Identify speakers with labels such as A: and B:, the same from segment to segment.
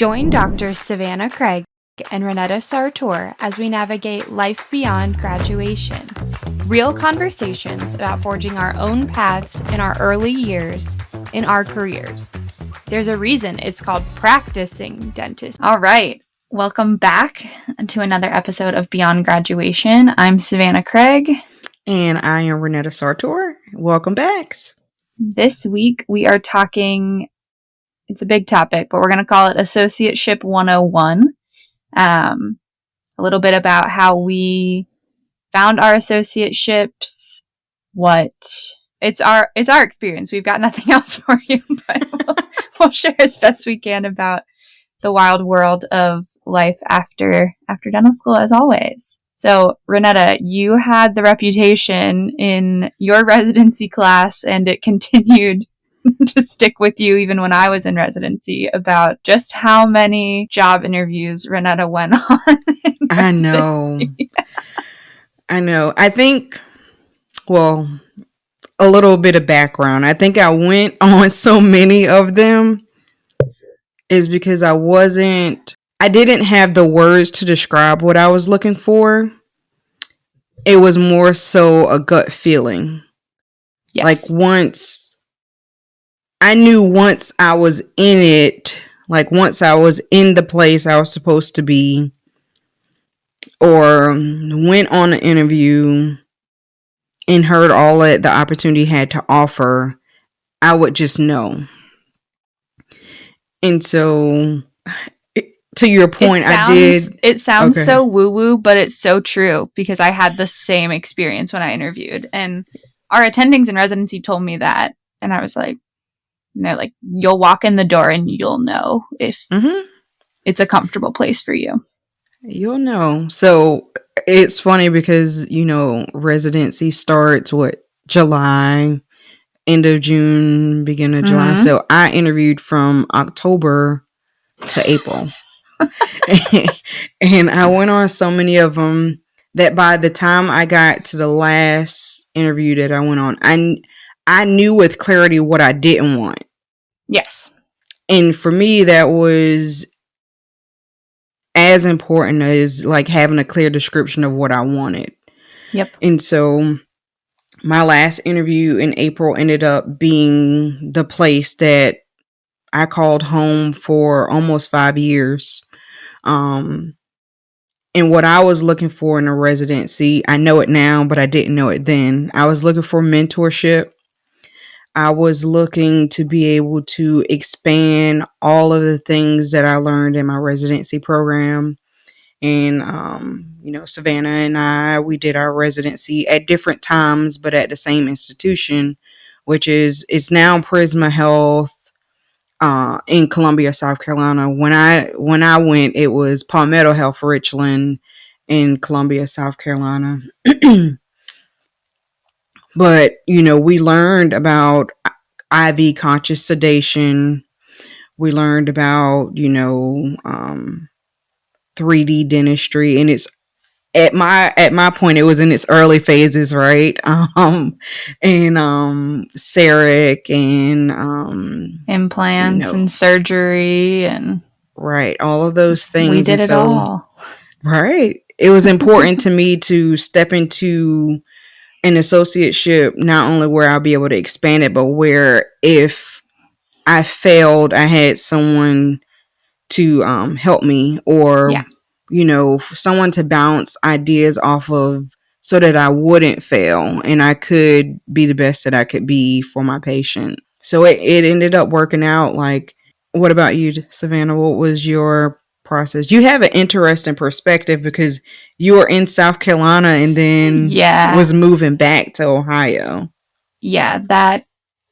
A: Join Drs. Savanah Craig and Ronnetta Sartor as we navigate life beyond graduation. Real conversations about forging our own paths in our early years in our careers. There's a reason it's called practicing dentistry. All right. Welcome back to another episode of Beyond Graduation. I'm Savanah Craig.
B: And I am Ronnetta Sartor. Welcome back.
A: This week we are talking, it's a big topic, but we're going to call it Associateship 101. A little bit about how we found our associateships, it's our experience. We've got nothing else for you, but we'll share as best we can about the wild world of life after dental school, as always. So, Ronnetta, you had the reputation in your residency class, and it continued to stick with you even when I was in residency, about just how many job interviews Ronnetta went on in residency.
B: I know. I think, well, a little bit of background. I think I went on so many of them is because I didn't have the words to describe what I was looking for. It was more so a gut feeling.
A: Yes.
B: Like once I was in it, like once I was in the place I was supposed to be, or went on an interview and heard all that the opportunity had to offer, I would just know. And so, to your point,
A: it sounds so woo-woo, but it's so true, because I had the same experience when I interviewed, and our attendings in residency told me that, and I was like, and they're like, you'll walk in the door and you'll know if it's a comfortable place for you.
B: You'll know. So it's funny because, residency starts July, end of June, beginning of July. So I interviewed from October to April. And I went on so many of them that by the time I got to the last interview that I went on, I knew with clarity what I didn't want.
A: Yes.
B: And for me, that was as important as like having a clear description of what I wanted.
A: Yep.
B: And so my last interview in April ended up being the place that I called home for almost 5 years. And what I was looking for in a residency, I know it now, but I didn't know it then. I was looking for mentorship. I was looking to be able to expand all of the things that I learned in my residency program. And, Savanah and we did our residency at different times, but at the same institution, which it's now Prisma Health in Columbia, South Carolina. When I went, it was Palmetto Health Richland in Columbia, South Carolina. But, we learned about IV conscious sedation. We learned about, 3D dentistry, and it's at my point, it was in its early phases, right? And CEREC and
A: implants and surgery and
B: right, all of those things.
A: We did it all.
B: Right. It was important to me to step into an associateship, not only where I'll be able to expand it, but where if I failed, I had someone to help me, or someone to bounce ideas off of, so that I wouldn't fail and I could be the best that I could be for my patient. So it ended up working out. Like, what about you, Savanah? What was your process? You have an interesting perspective because you were in South Carolina and then was moving back to Ohio.
A: Yeah, that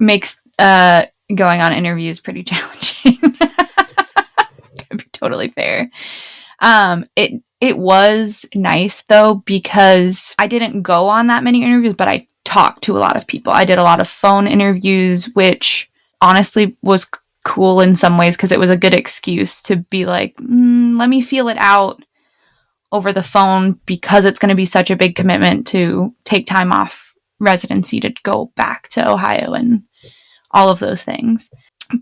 A: makes going on interviews pretty challenging. To be totally fair. It was nice though, because I didn't go on that many interviews, but I talked to a lot of people. I did a lot of phone interviews, which honestly was cool in some ways, because it was a good excuse to be like, let me feel it out over the phone, because it's going to be such a big commitment to take time off residency to go back to Ohio and all of those things.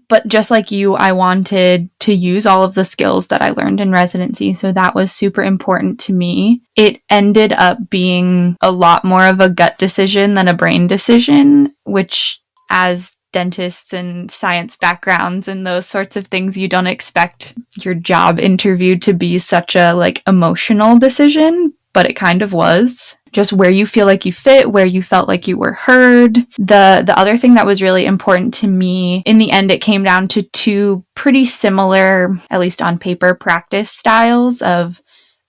A: But just like you, I wanted to use all of the skills that I learned in residency. So that was super important to me. It ended up being a lot more of a gut decision than a brain decision, which, as dentists and science backgrounds and those sorts of things, you don't expect your job interview to be such a emotional decision, but it kind of was. Just where you feel like you fit, where you felt like you were heard. The other thing that was really important to me, in the end, it came down to two pretty similar, at least on paper, practice styles of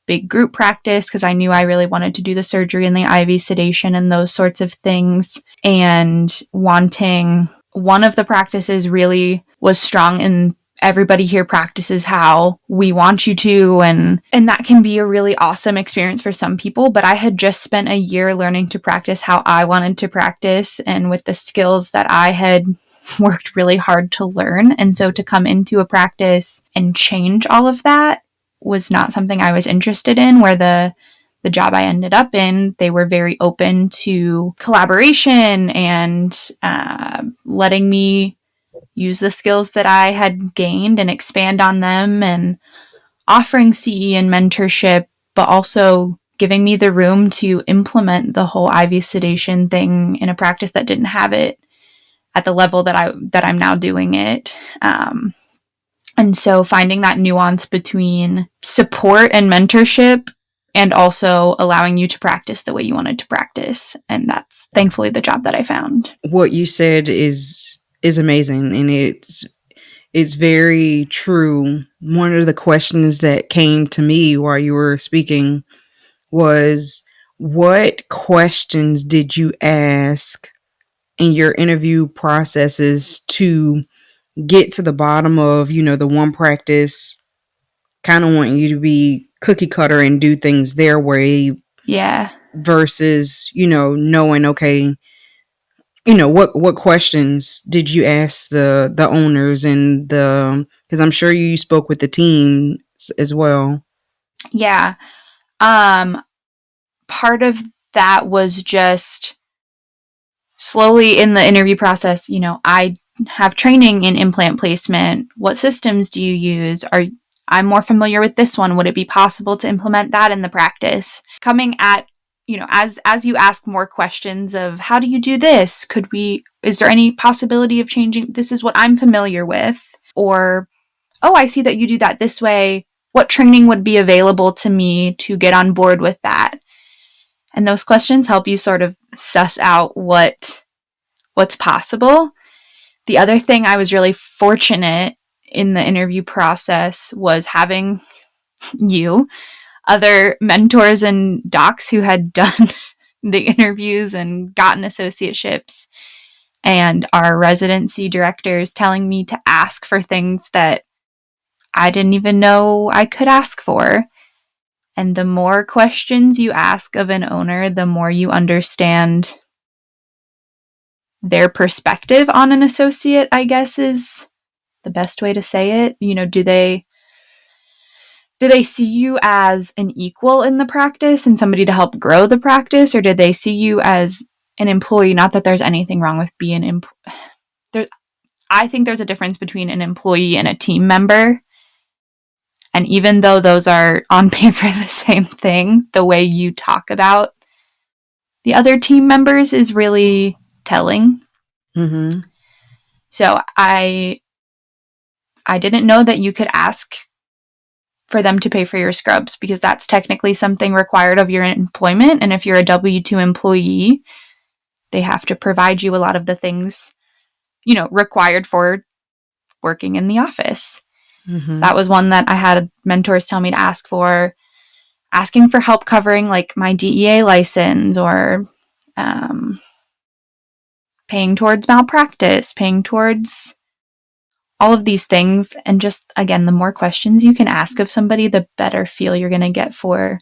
A: big group practice, because I knew I really wanted to do the surgery and the IV sedation and those sorts of things, and wanting one of the practices really was strong in everybody here practices how we want you to, and that can be a really awesome experience for some people. But I had just spent a year learning to practice how I wanted to practice and with the skills that I had worked really hard to learn. And so to come into a practice and change all of that was not something I was interested in. Where the job I ended up in, they were very open to collaboration and letting me use the skills that I had gained and expand on them, and offering CE and mentorship, but also giving me the room to implement the whole IV sedation thing in a practice that didn't have it at the level that I'm now doing it. And so finding that nuance between support and mentorship and also allowing you to practice the way you wanted to practice. And that's thankfully the job that I found.
B: What you said is amazing, and it's very true. One of the questions that came to me while you were speaking was, what questions did you ask in your interview processes to get to the bottom of, the one practice kind of want you to be cookie cutter and do things their way.
A: Yeah.
B: Versus, knowing, okay, what questions did you ask the owners and because I'm sure you spoke with the team as well.
A: Yeah. Part of that was just slowly in the interview process, I have training in implant placement. What systems do you use? I'm more familiar with this one. Would it be possible to implement that in the practice? Coming at, as you ask more questions of how do you do this? Is there any possibility of changing? This is what I'm familiar with. Or, oh, I see that you do that this way. What training would be available to me to get on board with that? And those questions help you sort of suss out what's possible. The other thing I was really fortunate in the interview process was having other mentors and docs who had done the interviews and gotten associateships, and our residency directors telling me to ask for things that I didn't even know I could ask for. And the more questions you ask of an owner, the more you understand their perspective on an associate, I guess is the best way to say it. Do they see you as an equal in the practice and somebody to help grow the practice, or did they see you as an employee? Not that there's anything wrong with being I think there's a difference between an employee and a team member. And even though those are on paper the same thing, the way you talk about the other team members is really telling.
B: Mm-hmm.
A: So I didn't know that you could ask for them to pay for your scrubs, because that's technically something required of your employment. And if you're a W-2 employee, they have to provide you a lot of the things, required for working in the office. Mm-hmm. So that was one that I had mentors tell me to ask for. Asking for help covering like my DEA license, or paying towards malpractice, paying towards all of these things. And just, again, the more questions you can ask of somebody, the better feel you're going to get for.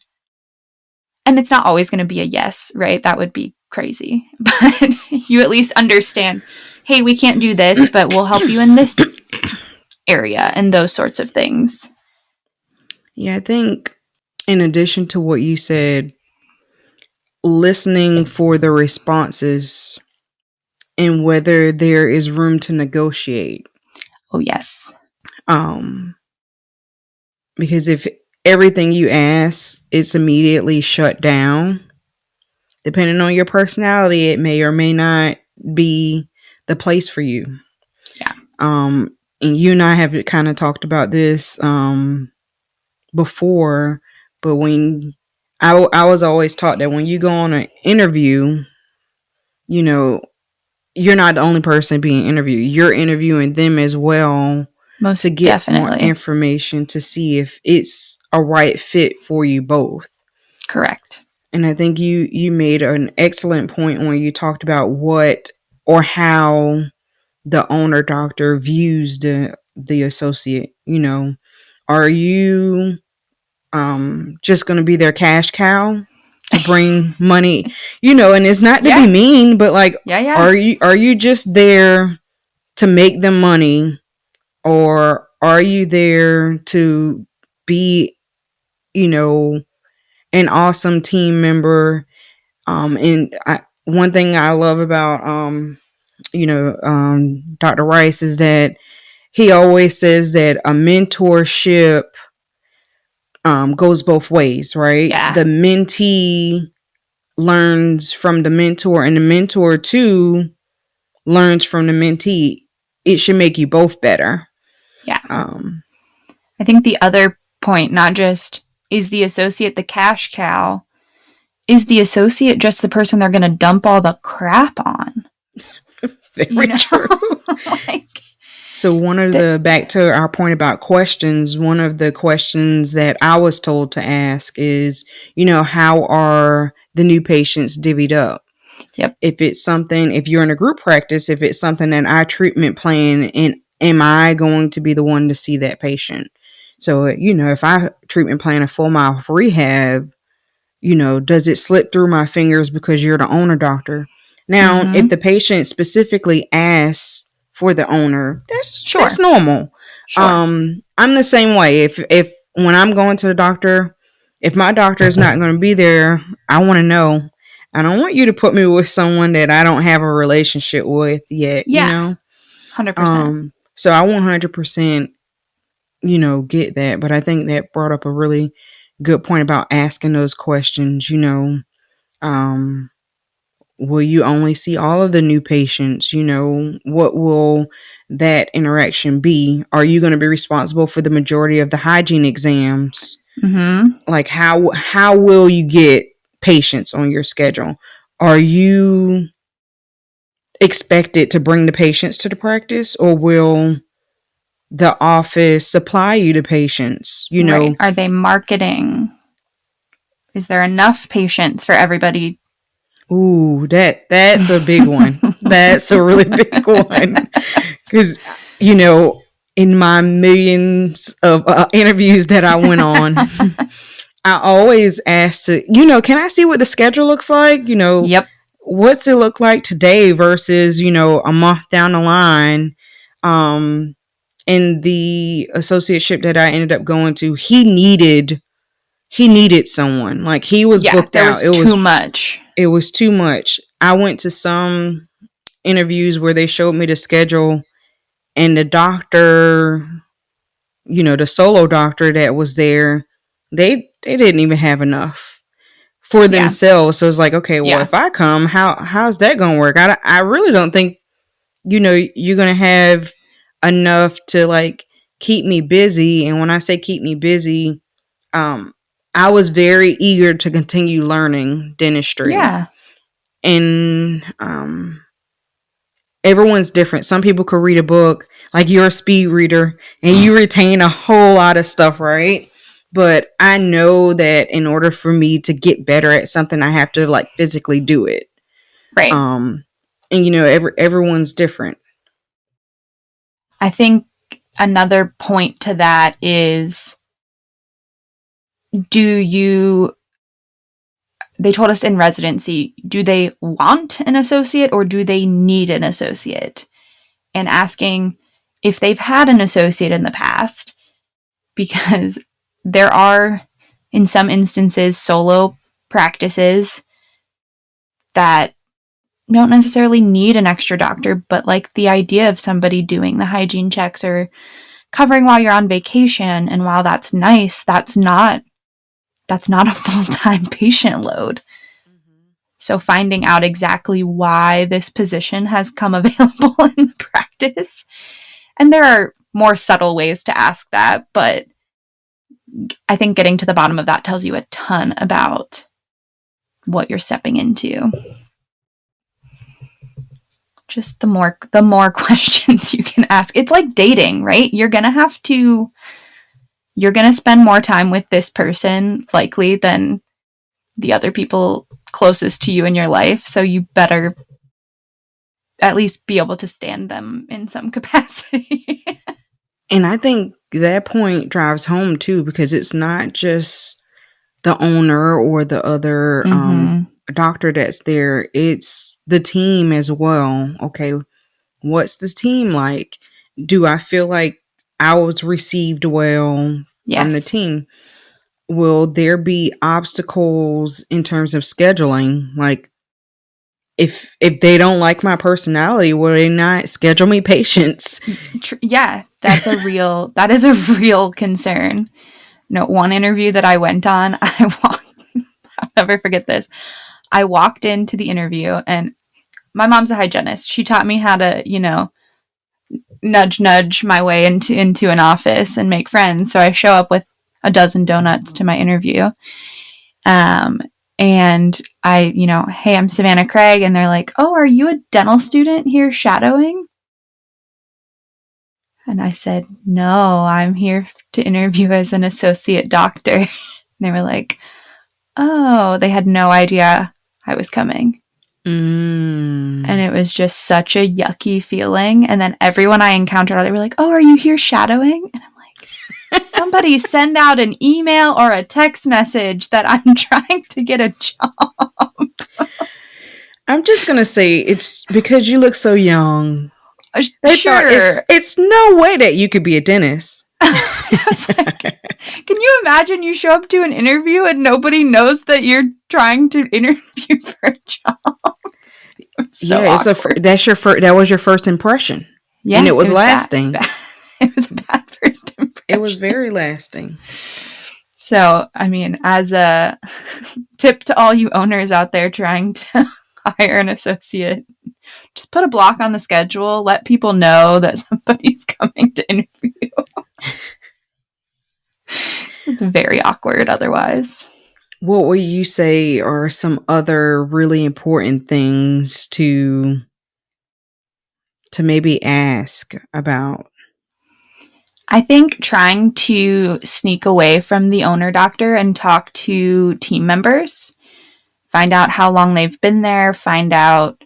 A: And it's not always going to be a yes, right? That would be crazy. But you at least understand, hey, we can't do this, but we'll help you in this area, and those sorts of things.
B: Yeah, I think in addition to what you said, listening for the responses and whether there is room to negotiate.
A: Oh, yes.
B: Because if everything you ask is immediately shut down, depending on your personality, it may or may not be the place for you.
A: Yeah.
B: And you and I have kind of talked about this before, but when I was always taught that when you go on an interview, you know, you're not the only person being interviewed. You're interviewing them as well
A: Most
B: to get
A: definitely.
B: more information to see if it's a right fit for you both.
A: Correct.
B: And I think you made an excellent point when you talked about what or how the owner doctor views the associate. You know, are you just going to be their cash cow to bring money? You know, and it's not to be mean, but like, are you just there to make them money, or are you there to be, you know, an awesome team member? One thing I love about Dr. Rice is that he always says that a mentorship goes both ways, right?
A: Yeah.
B: The mentee learns from the mentor, and the mentor too learns from the mentee. It should make you both better.
A: Yeah. I think the other point, not just is the associate the cash cow, is the associate just the person they're going to dump all the crap on?
B: Very true. So back to our point about questions, one of the questions that I was told to ask is, you know, how are the new patients divvied up?
A: Yep.
B: If you're in a group practice, if it's something that I treatment plan, and am I going to be the one to see that patient? So, you know, if I treatment plan a full mile rehab, you know, does it slip through my fingers because you're the owner doctor? Now, if the patient specifically asks for the owner, that's normal.
A: Sure.
B: I'm the same way. If when I'm going to the doctor, if my doctor is not going to be there, I want to know. I don't want you to put me with someone that I don't have a relationship with yet.
A: Yeah,
B: you know,
A: 100%.
B: So I 100%, you know, get that. But I think that brought up a really good point about asking those questions. You know, will you only see all of the new patients? You know, what will that interaction be? Are you going to be responsible for the majority of the hygiene exams?
A: Mm-hmm.
B: Like how will you get patients on your schedule? Are you expected to bring the patients to the practice, or will the office supply you the patients? You know,
A: are they marketing? Is there enough patients for everybody?
B: Ooh, that's a big one. That's a really big one. Because, you know, in my millions of interviews that I went on, I always asked, you know, can I see what the schedule looks like? You know, what's it look like today versus, you know, a month down the line? In the associateship that I ended up going to, he needed someone. Like, he was booked out. It was
A: too much.
B: It was too much. I went to some interviews where they showed me the schedule, and the doctor, you know, the solo doctor that was there, they didn't even have enough for themselves. So it's like, okay, well, if I come, how's that going to work? I really don't think, you know, you're going to have enough to like keep me busy. And when I say keep me busy, I was very eager to continue learning dentistry.
A: Yeah.
B: And everyone's different. Some people could read a book, like you're a speed reader, and you retain a whole lot of stuff, right? But I know that in order for me to get better at something, I have to like physically do it.
A: Right.
B: And you know, everyone's different.
A: I think another point to that is, they told us in residency, do they want an associate or do they need an associate? And asking if they've had an associate in the past, because there are, in some instances, solo practices that don't necessarily need an extra doctor, but like the idea of somebody doing the hygiene checks or covering while you're on vacation, and while that's nice, that's not a full-time patient load. So finding out exactly why this position has come available in the practice. And there are more subtle ways to ask that, but I think getting to the bottom of that tells you a ton about what you're stepping into. Just the more questions you can ask. It's like dating, right? You're going to spend more time with this person likely than the other people closest to you in your life. So you better at least be able to stand them in some capacity.
B: And I think that point drives home too, because it's not just the owner or the other doctor that's there. It's the team as well. Okay, what's this team like? Do I feel like I was received well from the team? Will there be obstacles in terms of scheduling? Like, if they don't like my personality, will they not schedule me patients?
A: Yeah, that is a real concern. No, one interview that I went on, I'll never forget this. I walked into the interview, and my mom's a hygienist. She taught me how to, nudge my way into an office and make friends. So I show up with a dozen donuts to my interview. And I, hey, I'm Savanah Craig. And they're like, oh, are you a dental student here shadowing? And I said, no, I'm here to interview as an associate doctor. And they were like, oh, they had no idea I was coming. And it was just such a yucky feeling. And then everyone I encountered, they were like, oh, are you here shadowing? And I'm like, somebody send out an email or a text message that I'm trying to get a job.
B: I'm just going to say it's because you look so young.
A: Sure.
B: It's no way that you could be a dentist.
A: Like, can you imagine you show up to an interview and nobody knows that you're trying to interview for a job?
B: That was your first impression. Yeah, and it was lasting.
A: It was a bad first impression.
B: It was very lasting.
A: So, I mean, as a tip to all you owners out there trying to hire an associate, just put a block on the schedule. Let people know that somebody's coming to interview. It's very awkward otherwise.
B: What would you say are some other really important things to maybe ask about?
A: I think trying to sneak away from the owner doctor and talk to team members. Find out how long they've been there. Find out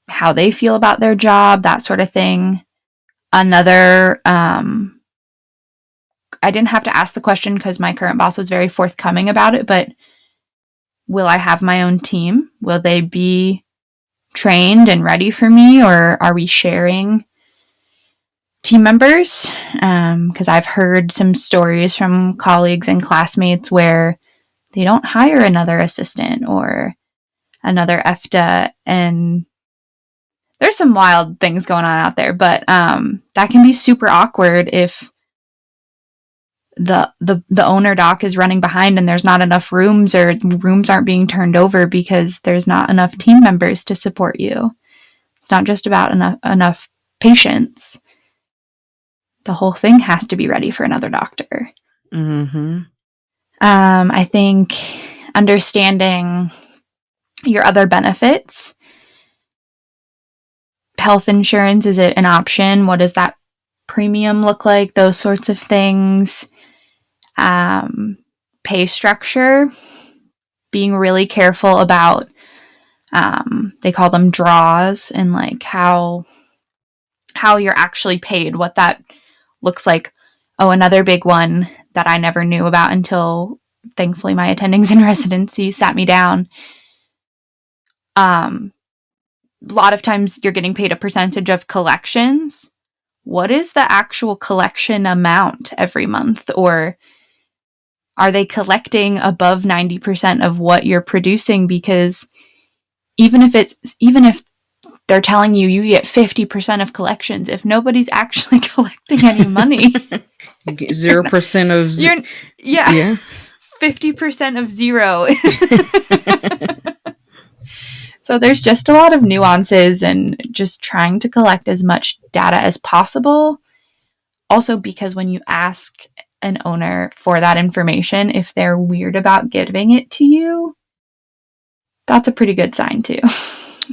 A: how they feel about their job, that sort of thing. Another, I didn't have to ask the question because my current boss was very forthcoming about it, but will I have my own team? Will they be trained and ready for me, or are we sharing team members? Because I've heard some stories from colleagues and classmates where they don't hire another assistant or another EFTA, and there's some wild things going on out there, but that can be super awkward if the owner doc is running behind and there's not enough rooms, or rooms aren't being turned over because there's not enough team members to support you. It's not just about enough patients. The whole thing has to be ready for another doctor.
B: Mm-hmm.
A: I think understanding your other benefits. Health insurance, is it an option? What does that premium look like? Those sorts of things. Pay structure. Being really careful about, they call them draws, and like how you're actually paid, what that looks like. Oh, another big one that I never knew about until thankfully my attendings in residency sat me down. A lot of times you're getting paid a percentage of collections. What is the actual collection amount every month? Or are they collecting above 90% of what you're producing? Because even if they're telling you get 50% of collections, if nobody's actually collecting any money,
B: you get 0% of
A: yeah. 50% of zero. So there's just a lot of nuances and just trying to collect as much data as possible. Also, because when you ask an owner for that information, if they're weird about giving it to you, that's a pretty good sign too.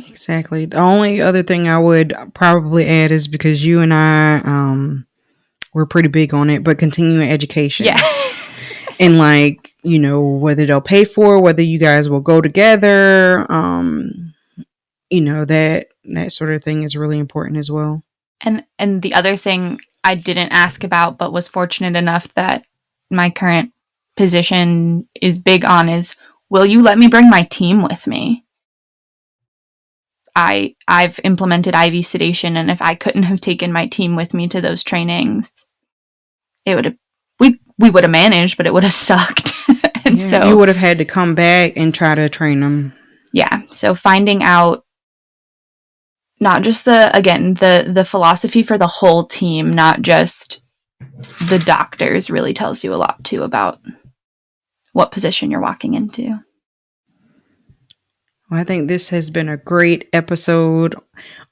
B: Exactly. The only other thing I would probably add is because you and I, we're pretty big on it, but continuing education.
A: Yeah.
B: And like, whether they'll pay for, whether you guys will go together, that sort of thing is really important as well.
A: And the other thing I didn't ask about, but was fortunate enough that my current position is big on is, will you let me bring my team with me? I've implemented IV sedation, and if I couldn't have taken my team with me to those trainings, we would have managed, but it would have sucked. And so
B: you would have had to come back and try to train them.
A: Yeah. So finding out not just the philosophy for the whole team, not just the doctors, really tells you a lot too about what position you're walking into.
B: Well, I think this has been a great episode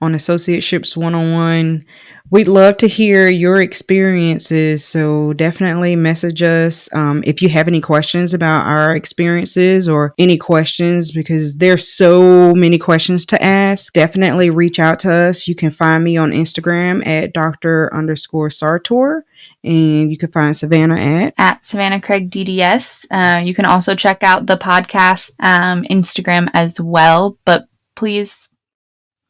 B: on Associateships 101. We'd love to hear your experiences, so definitely message us if you have any questions about our experiences or any questions, because there's so many questions to ask. Definitely reach out to us. You can find me on Instagram at Dr._Sartor, and you can find Savanah at
A: Savanah Craig DDS. You can also check out the podcast Instagram as well, but please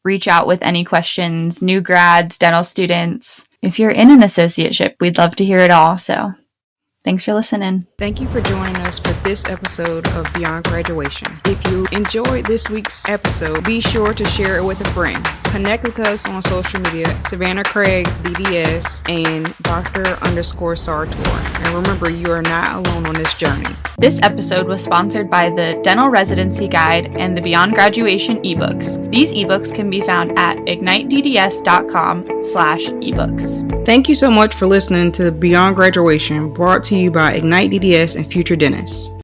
A: reach out with any questions, new grads, dental students. If you're in an associateship, we'd love to hear it all. So thanks for listening.
B: Thank you for joining us for this episode of Beyond Graduation. If you enjoyed this week's episode, be sure to share it with a friend. Connect with us on social media, Savanah Craig DDS and Dr._Sartor. And remember, you are not alone on this journey.
A: This episode was sponsored by the Dental Residency Guide and the Beyond Graduation ebooks. These ebooks can be found at ignitedds.com/ebooks.
B: Thank you so much for listening to Beyond Graduation, brought to you by Ignite DDS and Future Dentists.